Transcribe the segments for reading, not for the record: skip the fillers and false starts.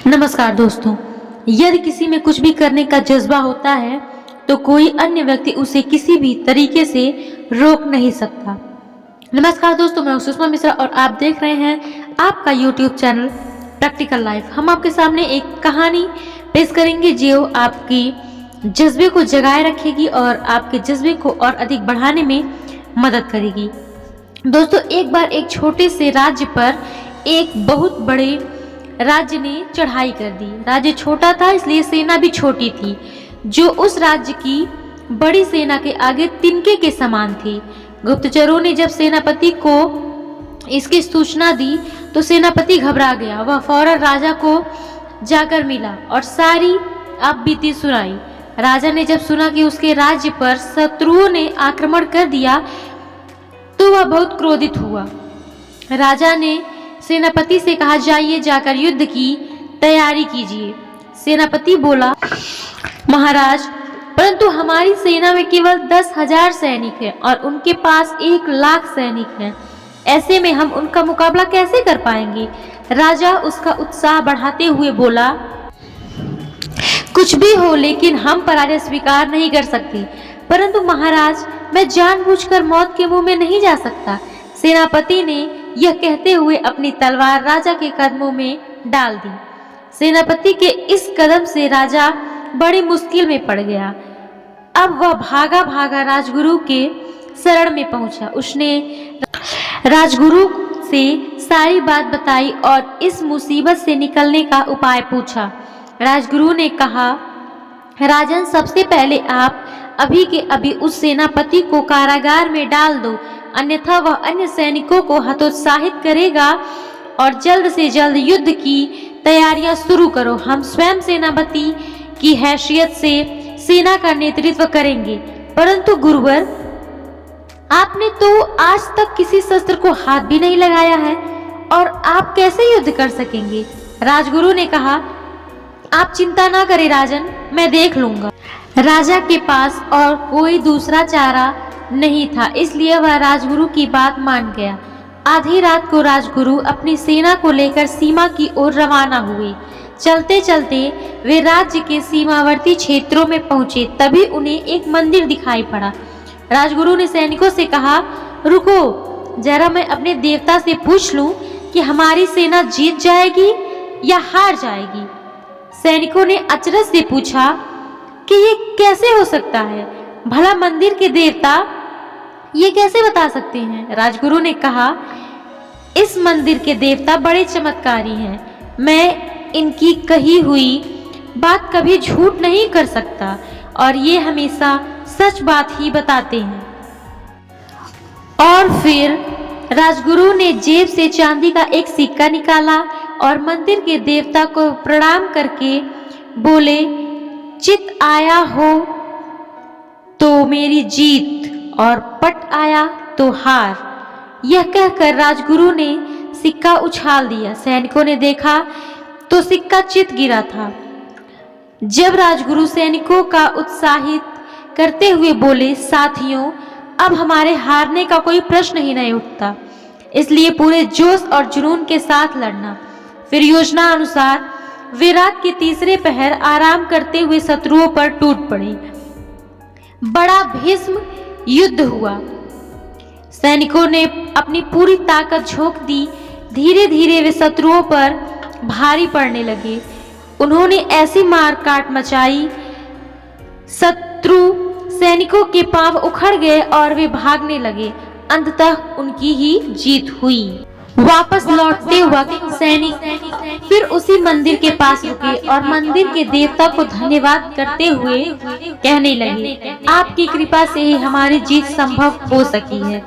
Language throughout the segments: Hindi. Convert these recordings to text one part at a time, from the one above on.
नमस्कार दोस्तों। यदि किसी में कुछ भी करने का जज्बा होता है तो कोई अन्य व्यक्ति उसे किसी भी तरीके से रोक नहीं सकता। नमस्कार दोस्तों, मैं सुषमा मिश्रा और आप देख रहे हैं आपका YouTube चैनल प्रैक्टिकल लाइफ। हम आपके सामने एक कहानी पेश करेंगे जो आपकी जज्बे को जगाए रखेगी और आपके जज्बे को और अधिक बढ़ाने में मदद करेगी। दोस्तों, एक बार एक छोटे से राज्य पर एक बहुत बड़े राज्य ने चढ़ाई कर दी। राज्य छोटा था इसलिए सेना भी छोटी थी, जो उस राज्य की बड़ी सेना के आगे तिनके के समान थी। गुप्तचरों ने जब सेनापति को इसकी सूचना दी तो सेनापति घबरा गया। वह फौरन राजा को जाकर मिला और सारी आपबीती सुनाई। राजा ने जब सुना कि उसके राज्य पर शत्रुओं ने आक्रमण कर दिया तो वह बहुत क्रोधित हुआ। राजा ने सेनापति से कहा, जाइए जाकर युद्ध की तैयारी कीजिए। सेनापति बोला, महाराज, परंतु हमारी सेना में केवल 10,000 सैनिक हैं और उनके पास 1,00,000 सैनिक हैं। ऐसे में हम उनका मुकाबला कैसे कर पाएंगे? राजा उसका उत्साह बढ़ाते हुए बोला, कुछ भी हो, लेकिन हम पराजय स्वीकार नहीं कर सकते। परंतु महाराज, मैं जानबूझकर मौत के मुंह में नहीं जा सकता। सेनापति ने यह कहते हुए अपनी तलवार राजा के कदमों में डाल दी। सेनापति के इस कदम से राजा बड़ी मुश्किल में पड़ गया। अब वह भागा भागा राजगुरु के शरण में पहुंचा। उसने राजगुरु से सारी बात बताई और इस मुसीबत से निकलने का उपाय पूछा। राजगुरु ने कहा, राजन, सबसे पहले आप अभी के अभी उस सेनापति को कारागार में डाल दो, अन्यथा वह अन्य सैनिकों को हतोत्साहित करेगा और जल्द से जल्द युद्ध की तैयारियां शुरू करो। हम स्वयं सेनापति की हैसियत से सेना का नेतृत्व करेंगे। परंतु गुरुवर, आपने तो आज तक किसी शस्त्र को हाथ भी नहीं लगाया है और आप कैसे युद्ध कर सकेंगे? राजगुरु ने कहा, आप चिंता ना करें राजन, मैं देख लूंगा। राजा के पास और कोई दूसरा चारा नहीं था, इसलिए वह राजगुरु की बात मान गया। आधी रात को राजगुरु अपनी सेना को लेकर सीमा की ओर रवाना हुए। चलते चलते वे राज्य के सीमावर्ती क्षेत्रों में पहुंचे। तभी उन्हें एक मंदिर दिखाई पड़ा। राजगुरु ने सैनिकों से कहा, रुको, जरा मैं अपने देवता से पूछ लूं कि हमारी सेना जीत जाएगी या हार जाएगी। सैनिकों ने अचरज से पूछा कि ये कैसे हो सकता है? भला मंदिर के देवता ये कैसे बता सकते हैं? राजगुरु ने कहा, इस मंदिर के देवता बड़े चमत्कारी हैं। मैं इनकी कही हुई बात कभी झूठ नहीं कर सकता और ये हमेशा सच बात ही बताते हैं। और फिर राजगुरु ने जेब से चांदी का एक सिक्का निकाला और मंदिर के देवता को प्रणाम करके बोले, चित आया हो तो मेरी जीत और पट आया तो हार। यह कहकर राजगुरु ने सिक्का उछाल दिया। सैनिकों ने देखा तो सिक्का चित गिरा था। जब राजगुरु सैनिकों का उत्साहित करते हुए बोले, साथियों, अब हमारे हारने का कोई प्रश्न ही नहीं उठता, इसलिए पूरे जोश और जुनून के साथ लड़ना। फिर योजना अनुसार वे रात के तीसरे पहर आराम करते हुए शत्रुओं पर टूट पड़े। बड़ा भीष्म युद्ध हुआ। सैनिकों ने अपनी पूरी ताकत झोंक दी। धीरे धीरे वे शत्रुओं पर भारी पड़ने लगे। उन्होंने ऐसी मार काट मचाई, शत्रु सैनिकों के पांव उखड़ गए और वे भागने लगे। अंततः उनकी ही जीत हुई। वापस लौटते वक्त सैनिक फिर उसी मंदिर के पास रुके और मंदिर के देवता को धन्यवाद करते हुए कहने लगे, आपकी कृपा से ही हमारी जीत संभव हो सकी है।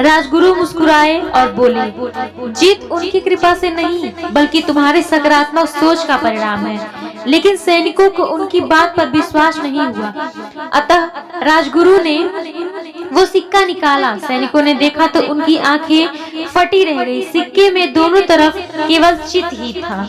राजगुरु मुस्कुराए और बोले, जीत उनकी कृपा से नहीं बल्कि तुम्हारे सकारात्मक सोच का परिणाम है। लेकिन सैनिकों को उनकी बात पर विश्वास नहीं हुआ। अतः राजगुरु ने वो सिक्का निकाला। सैनिकों ने देखा तो उनकी आंखें फटी रह गई। सिक्के में दोनों तरफ केवल चित ही था।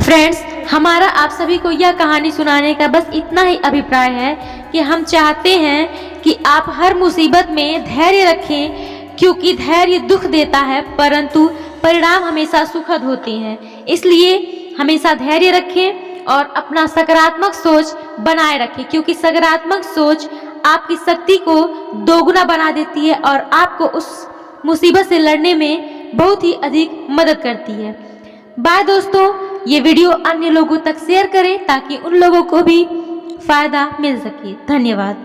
फ्रेंड्स, हमारा आप सभी को यह कहानी सुनाने का बस इतना ही अभिप्राय है कि हम चाहते हैं कि आप हर मुसीबत में धैर्य रखें, क्योंकि धैर्य दुख देता है परंतु परिणाम हमेशा सुखद होते हैं। इसलिए हमेशा धैर्य रखें और अपना सकारात्मक सोच बनाए रखें, क्योंकि सकारात्मक सोच आपकी शक्ति को दोगुना बना देती है और आपको उस मुसीबत से लड़ने में बहुत ही अधिक मदद करती है। बाय दोस्तों, ये वीडियो अन्य लोगों तक शेयर करें ताकि उन लोगों को भी फायदा मिल सके। धन्यवाद।